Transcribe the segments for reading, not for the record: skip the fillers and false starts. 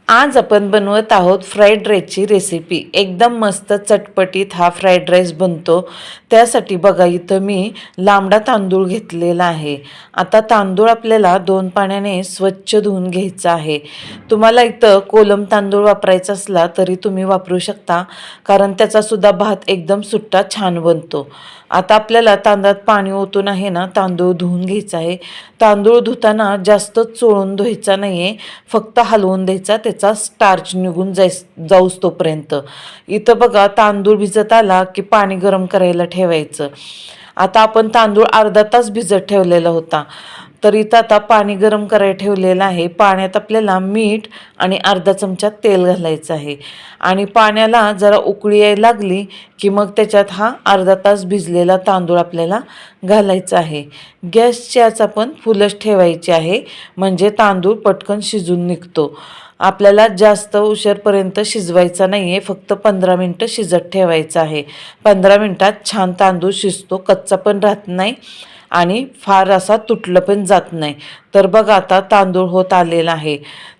आज आपण बनवत आहोत फ्राईड राईसची रेसिपी। एकदम मस्त चटपटीत हा फ्राईड राईस बनतो। त्यासाठी बघा इथं मी लांबडा तांदूळ घेतलेला आहे। आता तांदूळ आपल्याला 2 पाण्याने स्वच्छ धुवून घ्यायचा आहे। तुम्हाला इथं कोलम तांदूळ वापरायचा असला तरी तुम्ही वापरू शकता, कारण त्याचा सुद्धा भात एकदम सुट्टा छान बनतो। आता आपल्याला तांदळात पाणी ओतून आहे ना तांदूळ धुवून घ्यायचा आहे। तांदूळ धुताना जास्त चोळून धुवायचा नाहीये, फक्त हलवून द्यायचा, त्याचा स्टार्च निघून जाऊस तोपर्यंत। इथं बघा तांदूळ भिजत आला की पाणी गरम करायला ठेवायचं। आता आपण तांदूळ अर्धा तास भिजत ठेवलेला होता, तर इथं आता पाणी गरम करायला ठेवलेलं आहे। पाण्यात आपल्याला मीठ आणि अर्धा चमचा तेल घालायचं आहे आणि पाण्याला जरा उकळी यायला लागली की मग त्याच्यात हा अर्धा तास भिजलेला तांदूळ आपल्याला घालायचा आहे। गॅसची आच आपण फुलच ठेवायची आहे, म्हणजे तांदूळ पटकन शिजून निघतो। आपल्याला जास्त उशीरपर्यंत शिजवायचा नाही आहे, फक्त 15 मिनटं शिजत ठेवायचं आहे। 15 मिनटात छान तांदूळ शिजतो, कच्चा पण राहत नाही आणि फार असा तुटलं पण जात नाही। तर बघा आता तांदूळ होत आलेला आहे।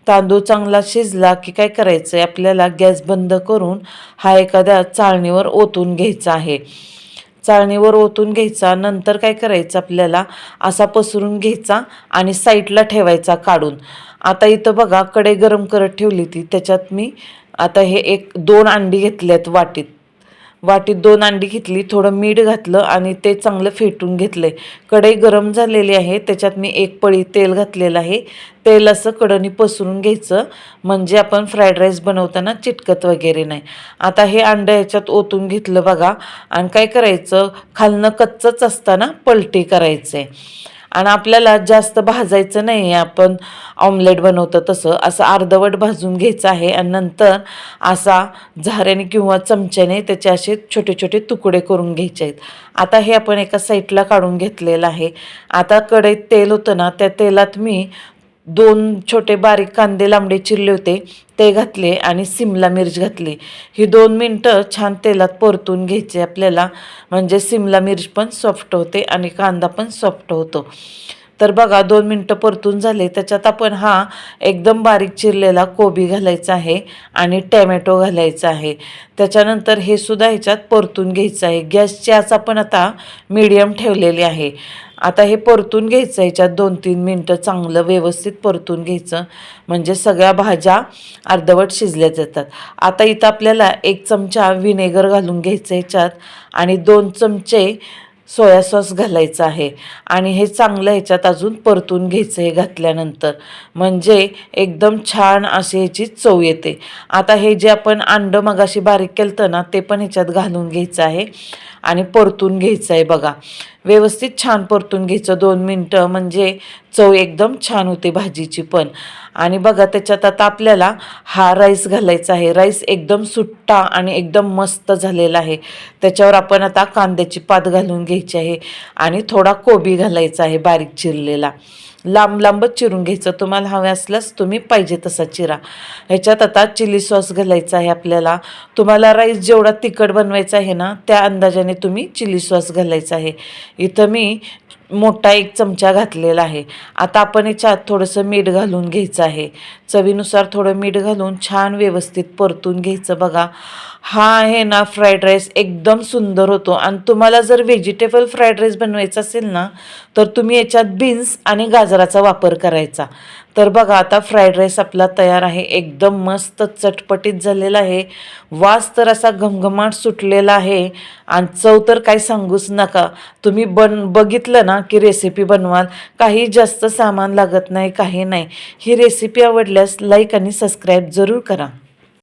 तांदूळ चांगला शिजला की काय करायचं आहे, आपल्याला गॅस बंद करून हा एखाद्या चाळणीवर ओतून घ्यायचा आहे। चाळणीवर ओतून घ्यायचा, नंतर काय करायचं आपल्याला असा पसरून घ्यायचा आणि साईडला ठेवायचा काढून। आता इथं बघा कढई गरम करत ठेवली ती, त्याच्यात मी आता हे 2 अंडी घेतल्यात वाटीत। वाटीत 2 अंडी घेतली, थोडं मीठ घातलं आणि ते चांगलं फेटून घेतलंय। कढई गरम झालेली आहे, त्याच्यात मी 1 पळी तेल घातलेलं आहे। तेल असं कढईने पसरून घ्यायचं, म्हणजे आपण फ्राईड राईस बनवताना चिटकत वगैरे नाही। आता हे अंडं ह्याच्यात ओतून घेतलं बघा, आणि काय करायचं खालनं कच्चंच असताना पलटी करायचं आहे। आणि आपल्याला जास्त भाजायचं नाही आहे, आपण ऑमलेट बनवतो तसं असं अर्धवट भाजून घ्यायचं आहे आणि नंतर असा झाऱ्याने किंवा चमच्याने त्याचे असे छोटे छोटे तुकडे करून घ्यायचे आहेत। आता हे आपण एका साईडला काढून घेतलेलं आहे। आता कढईत तेल होतं ना, त्या तेलात मी 2 छोटे बारीक कांदे लांबडे चिरले होते ते घातले आणि सिमला मिर्च घातली। ही 2 मिनटं छान तेलात परतून घ्यायचे आपल्याला, म्हणजे सिमला मिर्च पण सॉफ्ट होते आणि कांदा पण सॉफ्ट होतो। तर बघा 2 मिनटं परतून झाले, त्याच्यात आपण हा एकदम बारीक चिरलेला कोबी घालायचा आहे आणि टॅमॅटो घालायचा आहे। त्याच्यानंतर हे सुद्धा ह्याच्यात परतून घ्यायचं आहे। गॅसची आच आपण आता मीडियम ठेवलेली आहे। आता हे परतून घ्यायचं, ह्याच्यात 2-3 मिनटं चांगलं व्यवस्थित परतून घ्यायचं, म्हणजे सगळ्या भाज्या अर्धवट शिजल्या जातात। आता इथं आपल्याला 1 चमचा व्हिनेगर घालून घ्यायचं ह्याच्यात आणि 2 चमचे सोया सॉस घालायचं आहे आणि हे चांगलं ह्याच्यात अजून परतून घ्यायचं हे घातल्यानंतर, म्हणजे एकदम छान अशी ह्याची चव येते। आता हे जे आपण अंडं मगाशी बारीक केलं ना, ते पण ह्याच्यात घालून घ्यायचं आहे आणि परतून घ्यायचं आहे। बघा व्यवस्थित छान परतून घ्यायचं 2 मिनटं, म्हणजे चव एकदम छान होते भाजीची पण। आणि बघा त्याच्यात आता आपल्याला हा राईस घालायचा आहे। राईस एकदम सुट्टा आणि एकदम मस्त झालेला आहे। त्याच्यावर आपण आता कांद्याची पात घालून घ्यायची आहे आणि थोडा कोबी घालायचा आहे बारीक चिरलेला। लांब लांबच चिरून घ्यायचं, तुम्हाला हवे असल्यास तुम्ही पाहिजे तसा चिरा। ह्याच्यात आता चिली सॉस घालायचा आहे आपल्याला। तुम्हाला राईस जेवढा तिखट बनवायचा आहे ना, त्या अंदाजाने तुम्ही चिली सॉस घालायचा आहे। इथं मी मोठा 1 चमचा घातलेला आहे। आता आपण ह्याच्यात थोडंसं मीठ घालून घ्यायचं आहे, चवीनुसार थोडं मीठ घालून छान व्यवस्थित परतून घ्यायचं। बघा हा आहे ना फ्राईड राईस एकदम सुंदर होतो। आणि तुम्हाला जर व्हेजिटेबल फ्राईड राईस बनवायचा असेल ना, तर तुम्ही याच्यात बीन्स आणि गाजराचा वापर करायचा। तर बघा आता फ्राईड राईस आपला तयार आहे, एकदम मस्त चटपटीत झालेला आहे। वास तर असा घमघमाट सुटलेला आहे आणि चव तर काही सांगूच नका। तुम्ही बघितलं ना की रेसिपी बनवाल, काही जास्त सामान लागत नाही, काही नाही। ही रेसिपी आवडल्यास लाईक आणि सबस्क्राईब जरूर करा।